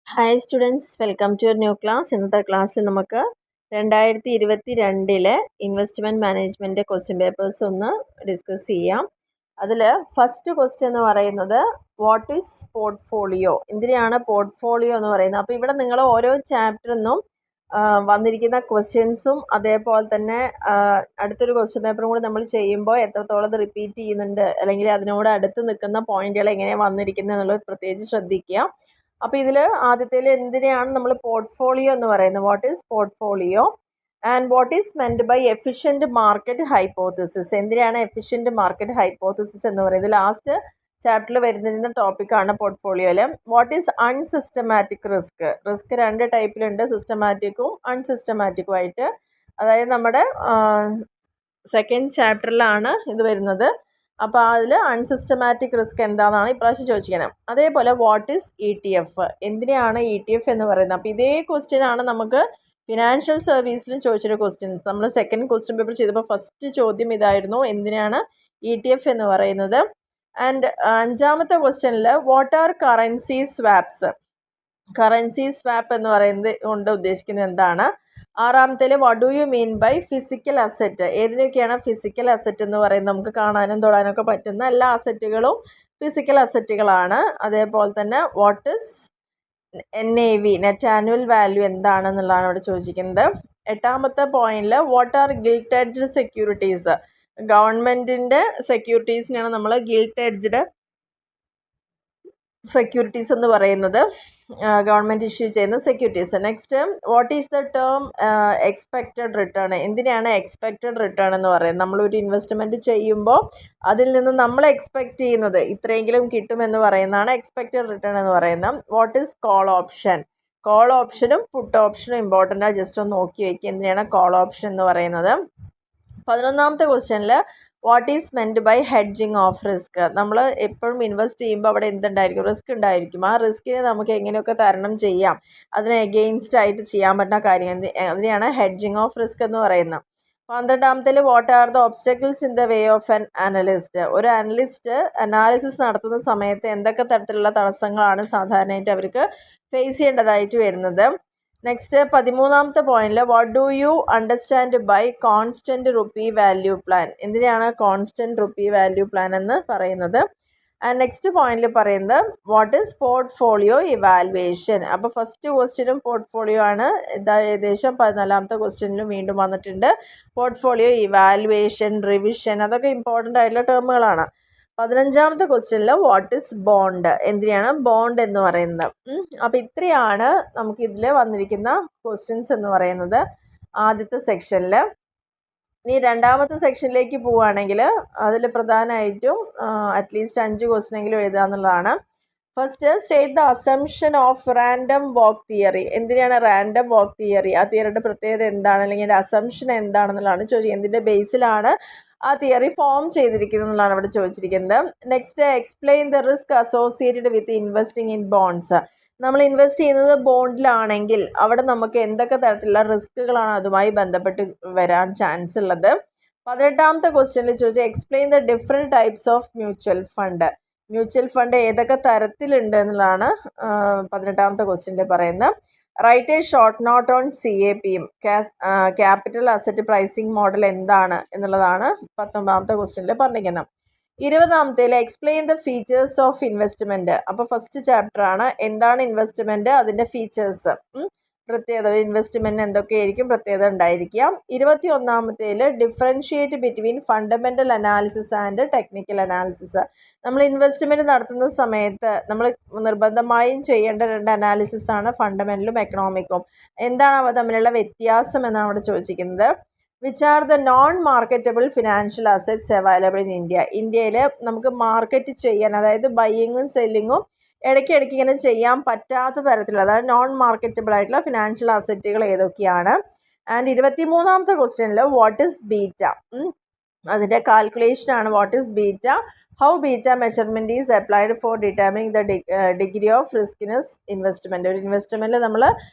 Hi students, welcome to your new class. ഇന്നത്തെ ക്ലാസ്സിൽ നമുക്ക് 2022 ഇൻവെസ്റ്റ്മെൻറ്റ് മാനേജ്മെൻറ്റ് ക്വസ്റ്റ്യൻ പേപ്പേഴ്സ് ഒന്ന് ഡിസ്കസ് ചെയ്യാം. അതിൽ ഫസ്റ്റ് ക്വസ്റ്റ്യൻ എന്ന് പറയുന്നത് വാട്ട് ഈസ് പോർട്ട്ഫോളിയോ, എന്തിനാണ് പോർട്ട്ഫോളിയോ എന്ന് പറയുന്നത്. അപ്പോൾ ഇവിടെ നിങ്ങൾ ഓരോ ചാപ്റ്ററിൽ നിന്നും വന്നിരിക്കുന്ന ക്വസ്റ്റ്യൻസും അതേപോലെ തന്നെ അടുത്തൊരു ക്വസ്റ്റ്യൻ പേപ്പറും കൂടി നമ്മൾ ചെയ്യുമ്പോൾ എത്രത്തോളം അത് റിപ്പീറ്റ് ചെയ്യുന്നുണ്ട് അല്ലെങ്കിൽ അതിനോട് അടുത്ത് നിൽക്കുന്ന പോയിന്റുകൾ എങ്ങനെയാണ് വന്നിരിക്കുന്നത് എന്നുള്ളത് പ്രത്യേകിച്ച് ശ്രദ്ധിക്കുക. അപ്പോൾ ഇതിൽ ആദ്യത്തേൽ എന്തിനാണ് നമ്മൾ പോർട്ട്ഫോളിയോ എന്ന് പറയുന്നത്, what is portfolio and what is meant by efficient market hypothesis, എന്തിനാണ് എഫിഷ്യൻറ്റ് മാർക്കറ്റ് ഹൈപ്പോത്തിസിസ് എന്ന് പറയുന്നത്. ലാസ്റ്റ് ചാപ്റ്ററിൽ വരുന്നിരുന്ന ടോപ്പിക്കാണ് പോർട്ട്ഫോളിയോയിൽ. വാട്ട് ഈസ് അൺസിസ്റ്റമാറ്റിക് റിസ്ക് രണ്ട് ടൈപ്പിലുണ്ട്, സിസ്റ്റമാറ്റിക്കും അൺസിസ്റ്റമാറ്റിക്കും ആയിട്ട്. അതായത് നമ്മുടെ സെക്കൻഡ് ചാപ്റ്ററിലാണ് ഇത് വരുന്നത്. അപ്പോൾ അതിൽ അൺസിസ്റ്റമാറ്റിക് റിസ്ക് എന്താണെന്നാണ് ഇപ്രാവശ്യം ചോദിച്ചിരിക്കുന്നത്. അതേപോലെ വാട്ട് ഈസ് ETF, എന്തിനാണ് ETF എന്ന് പറയുന്നത്. അപ്പോൾ ഇതേ ക്വസ്റ്റ്യനാണ് നമുക്ക് ഫിനാൻഷ്യൽ സർവീസിലും ചോദിച്ചൊരു ക്വസ്റ്റ്യൻ. നമ്മൾ സെക്കൻഡ് ക്വസ്റ്റ്യൻ പേപ്പർ ചെയ്തപ്പോൾ ഫസ്റ്റ് ചോദ്യം ഇതായിരുന്നു, എന്തിനാണ് ETF എന്ന് പറയുന്നത്. ആൻഡ് അഞ്ചാമത്തെ ക്വസ്റ്റ്യനിൽ what are currency swaps, currency swap എന്ന് പറയുന്നത് കൊണ്ട് ഉദ്ദേശിക്കുന്നത് എന്താണ്. ആറാമത്തേൽ what do you mean by physical asset, ഏതിനൊക്കെയാണ് ഫിസിക്കൽ അസറ്റ് എന്ന് പറയുന്നത്. നമുക്ക് കാണാനും തൊടാനൊക്കെ പറ്റുന്ന എല്ലാ അസറ്റുകളും ഫിസിക്കൽ അസറ്റുകളാണ്. അതേപോലെ തന്നെ what is NAV, net annual value എന്താണെന്നുള്ളതാണ് ഇവിടെ ചോദിച്ചിരിക്കുന്നത്. എട്ടാമത്തെ പോയിന്റിൽ what are gilt edged securities, ഗവൺമെൻറ്റിൻ്റെ സെക്യൂരിറ്റീസിനെയാണ് നമ്മൾ ഗിൽറ്റ് എഡ്ജ്ഡ് സെക്യൂരിറ്റീസ് എന്ന് പറയുന്നത്, ഗവൺമെൻറ് ഇഷ്യൂ ചെയ്യുന്ന securities. Next what is the term expected return, എന്തിനാണ് എക്സ്പെക്റ്റഡ് റിട്ടേൺ എന്ന് പറയുന്നത്. നമ്മളൊരു ഇൻവെസ്റ്റ്മെൻറ്റ് ചെയ്യുമ്പോൾ അതിൽ നിന്ന് നമ്മൾ എക്സ്പെക്റ്റ് ചെയ്യുന്നത് ഇത്രയെങ്കിലും കിട്ടുമെന്ന് പറയുന്നതാണ് എക്സ്പെക്റ്റഡ് റിട്ടേൺ എന്ന് പറയുന്നത്. What is call option, call ഓപ്ഷനും പുട്ട് ഓപ്ഷനും ഇമ്പോർട്ടൻ്റ് ആണ്, ജസ്റ്റ് ഒന്ന് നോക്കി വയ്ക്കുക എന്തിനാണ് കോൾ ഓപ്ഷൻ എന്ന് പറയുന്നത്. 11ാമത്തെ ക്വസ്റ്റ്യനിൽ what is meant by hedging of risk, നമ്മൾ എപ്പോഴും ഇൻവെസ്റ്റ് ചെയ്യുമ്പോൾ അവിടെ എന്തുണ്ടായിരിക്കും, റിസ്ക് ഉണ്ടായിരിക്കും. ആ റിസ്കിനെ നമുക്ക് എങ്ങനെയൊക്കെ തരണം ചെയ്യാം, അതിന് എഗെയിൻസ്റ്റ് ആയിട്ട് ചെയ്യാൻ പറ്റുന്ന കാര്യം അതിനെയാണ് ഹെഡ്ജിങ് ഓഫ് റിസ്ക് എന്ന് പറയുന്നത്. 12ാമത്തേൽ what are the obstacles in the way of an analyst, ഒരു അനലിസ്റ്റ് അനാലിസിസ് നടത്തുന്ന സമയത്ത് എന്തൊക്കെ തരത്തിലുള്ള തടസ്സങ്ങളാണ് സാധാരണയായിട്ട് അവർക്ക് ഫേസ് ചെയ്യേണ്ടതായിട്ട് വരുന്നത്. നെക്സ്റ്റ് 13ാമത്തെ പോയിന്റിൽ what do you understand by constant rupee value plan, എന്തിനാണ് കോൺസ്റ്റൻറ്റ് റുപ്പി വാല്യൂ പ്ലാൻ എന്ന് പറയുന്നത്. ആൻഡ് നെക്സ്റ്റ് പോയിന്റിൽ പറയുന്നത് വാട്ട് ഈസ് പോർട്ട്ഫോളിയോ ഇവാലുവേഷൻ. അപ്പോൾ ഫസ്റ്റ് ക്വസ്റ്റ്യനും പോർട്ട്ഫോളിയോ ആണ്, ഏകദേശം 14ാമത്തെ ക്വസ്റ്റ്യനിലും വീണ്ടും വന്നിട്ടുണ്ട്. പോർട്ട്ഫോളിയോ ഇവാലുവേഷൻ, റിവിഷൻ, അതൊക്കെ ഇമ്പോർട്ടൻ്റ് ആയിട്ടുള്ള ടേമുകളാണ്. 15ാമത്തെ ക്വസ്റ്റ്യനിൽ വാട്ട് ഈസ് ബോണ്ട്, എന്തിനാണ് ബോണ്ട് എന്ന് പറയുന്നത്. അപ്പോൾ ഇത്രയാണ് നമുക്കിതിൽ വന്നിരിക്കുന്ന ക്വസ്റ്റ്യൻസ് എന്ന് പറയുന്നത് ആദ്യത്തെ സെക്ഷനിൽ. ഇനി രണ്ടാമത്തെ സെക്ഷനിലേക്ക് പോവുകയാണെങ്കിൽ അതിൽ പ്രധാനമായിട്ടും അറ്റ്ലീസ്റ്റ് 5 ക്വസ്റ്റ്യനെങ്കിലും എഴുതുക എന്നുള്ളതാണ്. First state the assumption of random walk theory, എന്തിനാണ് റാൻഡം വാക്ക് തിയറി, ആ തിയറിയുടെ പ്രത്യേകത എന്താണ് അല്ലെങ്കിൽ അതിൻ്റെ അസംഷൻ എന്താണെന്നുള്ളതാണ് ചോദിച്ചത്. എന്തിൻ്റെ ബേസിലാണ് ആ തിയറി ഫോം ചെയ്തിരിക്കുന്നത് എന്നുള്ളതാണ് ഇവിടെ ചോദിച്ചിരിക്കുന്നത്. Next explain the risk associated with investing in bonds, നമ്മൾ ഇൻവെസ്റ്റ് ചെയ്യുന്നത് ബോണ്ടിലാണെങ്കിൽ അവിടെ നമുക്ക് എന്തൊക്കെ തരത്തിലുള്ള റിസ്കുകളാണ് അതുമായി ബന്ധപ്പെട്ട് വരാൻ ചാൻസ് ഉള്ളത്. 18ാമത്തെ ക്വസ്റ്റ്യനിൽ ചോദിച്ചാൽ explain the different types of mutual fund, mutual fund ഏതൊക്കെ തരത്തിലുണ്ട് എന്നുള്ളതാണ് 18ാമത്തെ ക്വസ്റ്റ്യനിൽ പറയുന്നത്. Write a short note on CAPM, capital asset pricing model എന്താണ് എന്നുള്ളതാണ് 19ാമത്തെ ക്വസ്റ്റ്യനിൽ പറഞ്ഞിരിക്കുന്നത്. 20ാമത്തേൽ explain the features of investment, അപ്പോൾ ഫസ്റ്റ് ചാപ്റ്ററാണ് എന്താണ് ഇൻവെസ്റ്റ്മെൻറ്റ്, അതിൻ്റെ ഫീച്ചേഴ്സ്, പ്രത്യേകത, ഇൻവെസ്റ്റ്മെൻറ്റിന് എന്തൊക്കെയായിരിക്കും പ്രത്യേകത ഉണ്ടായിരിക്കുക. 21ാമത്തേൽ differentiate between fundamental analysis and technical analysis, നമ്മൾ ഇൻവെസ്റ്റ്മെൻറ്റ് നടത്തുന്ന സമയത്ത് നമ്മൾ നിർബന്ധമായും ചെയ്യേണ്ട 2 അനാലിസിസ് ആണ് ഫണ്ടമെൻ്റലും എക്കണോമിക്കും. എന്താണ് അവ തമ്മിലുള്ള വ്യത്യാസം എന്നാണ് അവിടെ ചോദിച്ചിരിക്കുന്നത്. Which are the non marketable financial assets available in India, ഇന്ത്യയിൽ നമുക്ക് മാർക്കറ്റ് ചെയ്യാൻ, അതായത് ബയ്യിങ്ങും സെല്ലിങ്ങും ഇടയ്ക്കിടയ്ക്ക് ഇങ്ങനെ ചെയ്യാൻ പറ്റാത്ത തരത്തിലുള്ള, അതായത് നോൺ മാർക്കറ്റബിൾ ആയിട്ടുള്ള ഫിനാൻഷ്യൽ അസറ്റുകൾ ഏതൊക്കെയാണ്. ആൻഡ് 23ാമത്തെ ക്വസ്റ്റ്യനിൽ വാട്ട് ഈസ് ബീറ്റ, അതിൻ്റെ കാൽക്കുലേഷനാണ് what is beta, how beta measurement is applied for determining the degree of riskiness investment. ഒരു ഇൻവെസ്റ്റ്മെൻറ്റിൽ നമ്മൾ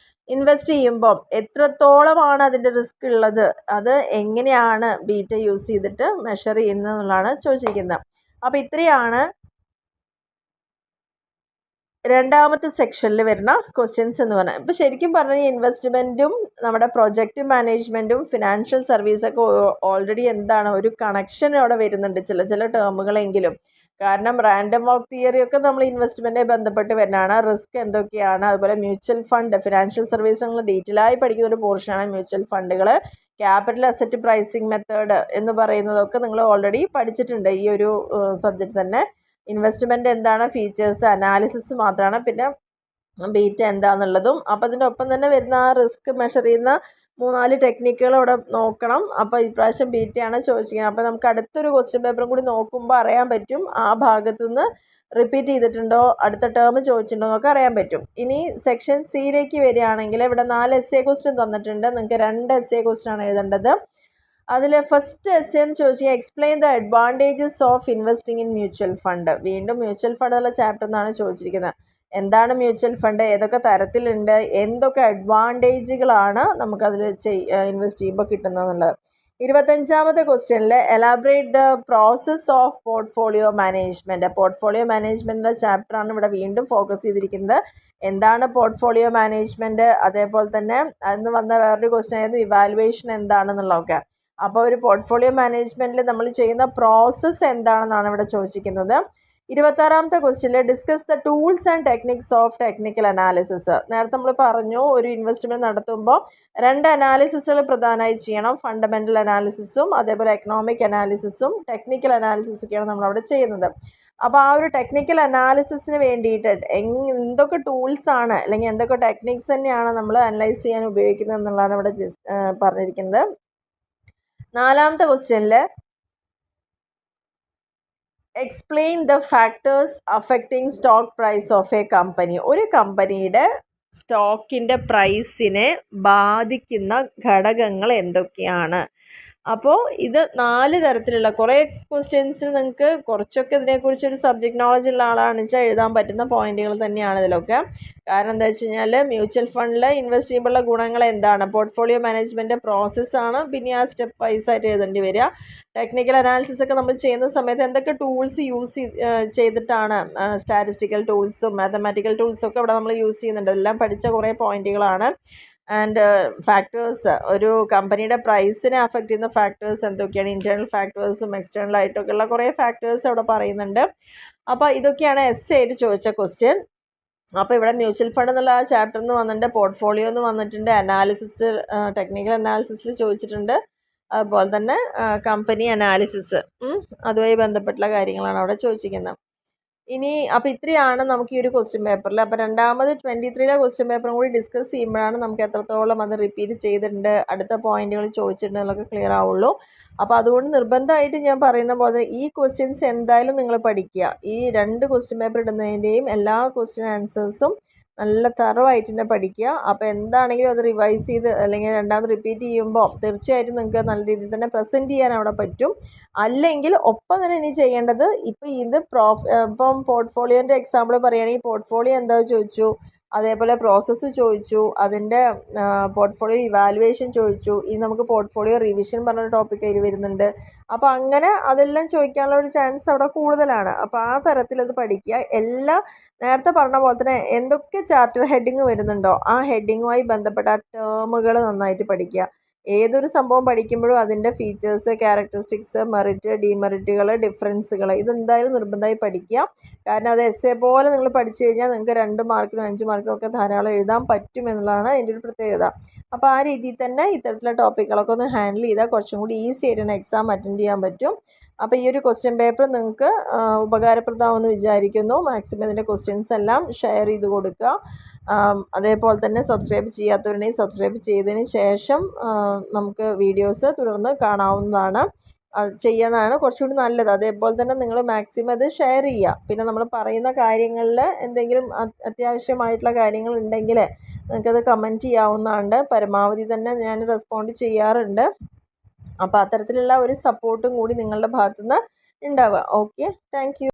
ഇൻവെസ്റ്റ് ചെയ്യുമ്പോൾ എത്രത്തോളമാണ് അതിൻ്റെ റിസ്ക് ഉള്ളത്, അത് എങ്ങനെയാണ് ബീറ്റ യൂസ് ചെയ്തിട്ട് മെഷർ ചെയ്യുന്നത് എന്നുള്ളതാണ് ചോദിച്ചിരിക്കുന്നത്. അപ്പോൾ ഇത്രയാണ് രണ്ടാമത്തെ സെക്ഷനിൽ വരുന്ന ക്വസ്റ്റ്യൻസ് എന്ന് പറഞ്ഞാൽ ഇപ്പോൾ ശരിക്കും പറഞ്ഞാൽ ഇൻവെസ്റ്റ്മെൻറ്റും നമ്മുടെ പ്രൊജക്റ്റ് മാനേജ്മെൻറ്റും ഫിനാൻഷ്യൽ സർവീസൊക്കെ ഓൾറെഡി എന്താണ് ഒരു കണക്ഷൻ അവിടെ വരുന്നുണ്ട് ചില ടേമുകളെങ്കിലും. കാരണം റാൻഡം വാക്ക് തിയറി ഒക്കെ നമ്മൾ ഇൻവെസ്റ്റ്മെൻറ്റുമായി ബന്ധപ്പെട്ട് വരുന്നതാണ്. റിസ്ക് എന്തൊക്കെയാണ്, അതുപോലെ മ്യൂച്വൽ ഫണ്ട്, ഫിനാൻഷ്യൽ സർവീസ് നിങ്ങൾ ഡീറ്റെയിലായി പഠിക്കുന്ന ഒരു പോർഷനാണ് മ്യൂച്വൽ ഫണ്ടുകൾ. ക്യാപിറ്റൽ അസറ്റ് പ്രൈസിങ് മെത്തേഡ് എന്ന് പറയുന്നതൊക്കെ നിങ്ങൾ ഓൾറെഡി പഠിച്ചിട്ടുണ്ട് ഈ ഒരു സബ്ജക്റ്റ് തന്നെ. ഇൻവെസ്റ്റ്മെൻറ്റ് എന്താണ്, ഫീച്ചേഴ്സ്, അനാലിസിസ് മാത്രമാണ്, പിന്നെ ബീറ്റ എന്താണെന്നുള്ളതും. അപ്പോൾ അതിൻ്റെ ഒപ്പം തന്നെ വരുന്ന ആ റിസ്ക് മെഷർ ചെയ്യുന്ന 3-4 ടെക്നിക്കുകൾ അവിടെ നോക്കണം. അപ്പോൾ ഇപ്രാവശ്യം ബീറ്റയാണ് ചോദിച്ചിരിക്കുന്നത്. അപ്പോൾ നമുക്ക് അടുത്തൊരു ക്വസ്റ്റ്യൻ പേപ്പറും കൂടി നോക്കുമ്പോൾ അറിയാൻ പറ്റും ആ ഭാഗത്തുനിന്ന് റിപ്പീറ്റ് ചെയ്തിട്ടുണ്ടോ, അടുത്ത ടേം ചോദിച്ചിട്ടുണ്ടോ എന്നൊക്കെ അറിയാൻ പറ്റും. ഇനി സെക്ഷൻ സിയിലേക്ക് വരികയാണെങ്കിൽ ഇവിടെ 4 essay ക്വസ്റ്റ്യൻ തന്നിട്ടുണ്ട്. നിങ്ങൾക്ക് 2 essay ക്വസ്റ്റ്യൻ ആണ് എഴുതേണ്ടത്. അതിൽ ഫസ്റ്റ് essay എന്ന് ചോദിച്ചാൽ explain the advantages of investing in mutual fund. വീണ്ടും മ്യൂച്വൽ ഫണ്ട് എന്നുള്ള ചാപ്റ്റർ എന്നാണ് ചോദിച്ചിരിക്കുന്നത്. എന്താണ് മ്യൂച്വൽ ഫണ്ട്, ഏതൊക്കെ തരത്തിലുണ്ട്, എന്തൊക്കെ അഡ്വാൻറ്റേജുകളാണ് നമുക്കതിൽ ഇൻവെസ്റ്റ് ചെയ്യുമ്പോൾ കിട്ടുന്നതെന്നുള്ളത്. 25ാമത്തെ ക്വസ്റ്റ്യനിൽ elaborate the process of portfolio management. Portfolio മാനേജ്മെൻറ്റിൻ്റെ ചാപ്റ്ററാണ് ഇവിടെ വീണ്ടും ഫോക്കസ് ചെയ്തിരിക്കുന്നത്. എന്താണ് പോർട്ട്ഫോളിയോ മാനേജ്മെൻറ്റ്, അതേപോലെ തന്നെ അതിന് വന്ന വേറൊരു ക്വസ്റ്റ്യൻ ആയിരുന്നു ഇവാലുവേഷൻ എന്താണെന്നുള്ളതൊക്കെ. അപ്പോൾ ഒരു പോർട്ട്ഫോളിയോ മാനേജ്മെൻറ്റിൽ നമ്മൾ ചെയ്യുന്ന പ്രോസസ്സ് എന്താണെന്നാണ് ഇവിടെ ചോദിച്ചിരിക്കുന്നത്. 26ാമത്തെ ക്വസ്റ്റ്യനിൽ discuss the tools and techniques of technical analysis. നേരത്തെ നമ്മൾ പറഞ്ഞു ഒരു ഇൻവെസ്റ്റ്മെൻറ്റ് നടത്തുമ്പോൾ 2 അനാലിസിസുകൾ പ്രധാനമായി ചെയ്യണം. ഫണ്ടമെൻ്റൽ അനാലിസിസും അതേപോലെ എക്കണോമിക് അനാലിസിസും ടെക്നിക്കൽ അനാലിസിസൊക്കെയാണ് നമ്മളവിടെ ചെയ്യുന്നത്. അപ്പോൾ ആ ഒരു ടെക്നിക്കൽ അനാലിസിസിന് വേണ്ടിയിട്ട് എന്തൊക്കെ ടൂൾസാണ് അല്ലെങ്കിൽ എന്തൊക്കെ ടെക്നിക്സ് തന്നെയാണ് നമ്മൾ അനലൈസ് ചെയ്യാൻ ഉപയോഗിക്കുന്നത് എന്നുള്ളതാണ് ഇവിടെ പറഞ്ഞിരിക്കുന്നത്. 4ാമത്തെ ക്വസ്റ്റ്യനിൽ explain the factors affecting stock price of a company. ഒരു കമ്പനിയുടെ സ്റ്റോക്കിൻ്റെ പ്രൈസിനെ ബാധിക്കുന്ന ഘടകങ്ങൾ എന്തൊക്കെയാണ്. അപ്പോൾ ഇത് 4 തരത്തിലുള്ള കുറേ ക്വസ്റ്റ്യൻസിന് നിങ്ങൾക്ക് കുറച്ചൊക്കെ ഇതിനെക്കുറിച്ചൊരു സബ്ജക്റ്റ് നോളജ് ഉള്ള ആളാണെന്ന് വെച്ചാൽ എഴുതാൻ പറ്റുന്ന പോയിന്റുകൾ തന്നെയാണ് ഇതിലൊക്കെ. കാരണം എന്താ വെച്ച് കഴിഞ്ഞാൽ മ്യൂച്വൽ ഫണ്ടിൽ ഇൻവെസ്റ്റ് ചെയ്യുമ്പോഴുള്ള ഗുണങ്ങൾ എന്താണ്, പോർട്ട്ഫോളിയോ മാനേജ്മെൻറ്റ് പ്രോസസ്സാണ്, പിന്നെ ആ സ്റ്റെപ്പ് വൈസ് ആയിട്ട് എഴുതേണ്ടി വരിക. ടെക്നിക്കൽ അനാലിസിസ് ഒക്കെ നമ്മൾ ചെയ്യുന്ന സമയത്ത് എന്തൊക്കെ ടൂൾസ് യൂസ് ചെയ്തിട്ടാണ്, സ്റ്റാറ്റിസ്റ്റിക്കൽ ടൂൾസും മാത്തമാറ്റിക്കൽ ടൂൾസും ഒക്കെ ഇവിടെ നമ്മൾ യൂസ് ചെയ്യുന്നുണ്ട്. എല്ലാം പഠിച്ച കുറേ പോയിന്റുകളാണ്. ആൻഡ് ഫാക്ടേഴ്സ്, ഒരു കമ്പനിയുടെ പ്രൈസിനെ അഫക്റ്റ് ചെയ്യുന്ന ഫാക്ടേഴ്സ് എന്തൊക്കെയാണ്, ഇൻറ്റേർണൽ ഫാക്ടേഴ്സും എക്സ്റ്റേണൽ ആയിട്ടൊക്കെ ഉള്ള കുറേ ഫാക്ടേഴ്സ് അവിടെ പറയുന്നുണ്ട്. അപ്പോൾ ഇതൊക്കെയാണ് essay ആയിട്ട് ചോദിച്ച ക്വസ്റ്റ്യൻ. അപ്പോൾ ഇവിടെ മ്യൂച്വൽ ഫണ്ട് എന്നുള്ള ആ ചാപ്റ്ററിൽ നിന്ന് വന്നിട്ടുണ്ട്, പോർട്ട്ഫോളിയോ എന്ന് വന്നിട്ടുണ്ട്, അനാലിസിസ് ടെക്നിക്കൽ അനാലിസിസിൽ ചോദിച്ചിട്ടുണ്ട്, അതുപോലെ തന്നെ കമ്പനി അനാലിസിസ് അതുമായി ബന്ധപ്പെട്ടുള്ള കാര്യങ്ങളാണ് അവിടെ ചോദിച്ചിരിക്കുന്നത്. ഇനി അപ്പോൾ ഇത്രയാണ് നമുക്ക് ഈ ഒരു ക്വസ്റ്റ്യൻ പേപ്പറിൽ. അപ്പോൾ രണ്ടാമത് 23ലെ ക്വസ്റ്റ്യൻ പേപ്പറും കൂടി ഡിസ്കസ് ചെയ്യുമ്പോഴാണ് നമുക്ക് എത്രത്തോളം അത് റിപ്പീറ്റ് ചെയ്തിട്ടുണ്ട്, അടുത്ത പോയിന്റുകൾ ചോദിച്ചിട്ടുണ്ട് എന്നുള്ളതൊക്കെ ക്ലിയർ ആവുള്ളൂ. അപ്പോൾ അതുകൊണ്ട് നിർബന്ധമായിട്ട് ഞാൻ പറയുന്ന പോലെ ഈ ക്വസ്റ്റ്യൻസ് എന്തായാലും നിങ്ങൾ പഠിക്കുക. ഈ 2 ക്വസ്റ്റ്യൻ പേപ്പർ ഇടുന്നതിൻ്റെയും എല്ലാ ക്വസ്റ്റ്യൻ ആൻസേഴ്സും നല്ല തറവായിട്ട് തന്നെ പഠിക്കുക. അപ്പോൾ എന്താണെങ്കിലും അത് റിവൈസ് ചെയ്ത് അല്ലെങ്കിൽ രണ്ടാമത് റിപ്പീറ്റ് ചെയ്യുമ്പോൾ തീർച്ചയായിട്ടും നിങ്ങൾക്ക് നല്ല രീതിയിൽ തന്നെ പ്രസൻറ്റ് ചെയ്യാൻ അവിടെ പറ്റും. അല്ലെങ്കിൽ ഒപ്പം തന്നെ ഇനി ചെയ്യേണ്ടത് ഇപ്പോൾ ഇത് ഇപ്പം പോർട്ട്ഫോളിയോൻ്റെ എക്സാമ്പിൾ പറയുകയാണെങ്കിൽ പോർട്ട്ഫോളിയോ എന്താ ചോദിച്ചു, അതേപോലെ പ്രോസസ്സ് ചോദിച്ചു, അതിൻ്റെ പോർട്ട്ഫോളിയോ ഇവാലുവേഷൻ ചോദിച്ചു, ഇനി നമുക്ക് പോർട്ട്ഫോളിയോ റിവിഷൻ പറഞ്ഞൊരു ടോപ്പിക് അതിൽ വരുന്നുണ്ട്. അപ്പോൾ അങ്ങനെ അതെല്ലാം ചോദിക്കാനുള്ള ഒരു ചാൻസ് അവിടെ കൂടുതലാണ്. അപ്പോൾ ആ തരത്തിലത് പഠിക്കുക. എല്ലാ നേരത്തെ പറഞ്ഞ പോലെ തന്നെ എന്തൊക്കെ ചാപ്റ്റർ ഹെഡിങ് വരുന്നുണ്ടോ ആ ഹെഡിങ്ങുമായി ബന്ധപ്പെട്ട ടേമുകൾ നന്നായിട്ട് പഠിക്കുക. ഏതൊരു സംഭവം പഠിക്കുമ്പോഴും അതിൻ്റെ ഫീച്ചേഴ്സ്, ക്യാരക്ടറിസ്റ്റിക്സ്, മെറിറ്റ്, ഡിമെറിറ്റുകൾ, ഡിഫറൻസുകൾ ഇതെന്തായാലും നിർബന്ധമായി പഠിക്കുക. കാരണം അത് essay പോലെ നിങ്ങൾ പഠിച്ചു കഴിഞ്ഞാൽ നിങ്ങൾക്ക് 2 മാർക്കിനും 5 മാർക്കിനും ഒക്കെ ധാരാളം എഴുതാൻ പറ്റും എന്നുള്ളതാണ് അതിൻ്റെ ഒരു പ്രത്യേകത. അപ്പോൾ ആ രീതിയിൽ തന്നെ ഇത്തരത്തിലുള്ള ടോപ്പിക്കുകളൊക്കെ ഒന്ന് ഹാൻഡിൽ ചെയ്താൽ കുറച്ചും കൂടി ഈസി ആയിട്ട് എക്സാം അറ്റൻഡ് ചെയ്യാൻ പറ്റും. അപ്പോൾ ഈ ഒരു ക്വസ്റ്റ്യൻ പേപ്പർ നിങ്ങൾക്ക് ഉപകാരപ്രദമാണെന്ന് വിചാരിക്കുന്നു. മാക്സിമം ഇതിൻ്റെ ക്വസ്റ്റ്യൻസ് എല്ലാം ഷെയർ ചെയ്ത് കൊടുക്കുക. അതേപോലെ തന്നെ സബ്സ്ക്രൈബ് ചെയ്യാത്തവരുണ്ടെങ്കിൽ സബ്സ്ക്രൈബ് ചെയ്തതിന് ശേഷം നമുക്ക് വീഡിയോസ് തുടർന്ന് കാണാവുന്നതാണ്. ചെയ്യുന്നതാണ് കുറച്ചുകൂടി നല്ലത്. അതേപോലെ തന്നെ നിങ്ങൾ മാക്സിമം അത് ഷെയർ ചെയ്യുക. പിന്നെ നമ്മൾ പറയുന്ന കാര്യങ്ങളിൽ എന്തെങ്കിലും അത്യാവശ്യമായിട്ടുള്ള കാര്യങ്ങൾ ഉണ്ടെങ്കിൽ നിങ്ങൾക്കത് കമൻറ്റ് ചെയ്യാവുന്നതാണ്. പരമാവധി തന്നെ ഞാൻ റെസ്പോണ്ട് ചെയ്യാറുണ്ട്. അപ്പോൾ അത്തരത്തിലുള്ള ഒരു സപ്പോർട്ടും കൂടി നിങ്ങളുടെ ഭാഗത്തുനിന്ന് ഉണ്ടാവുക. Okay, thank you.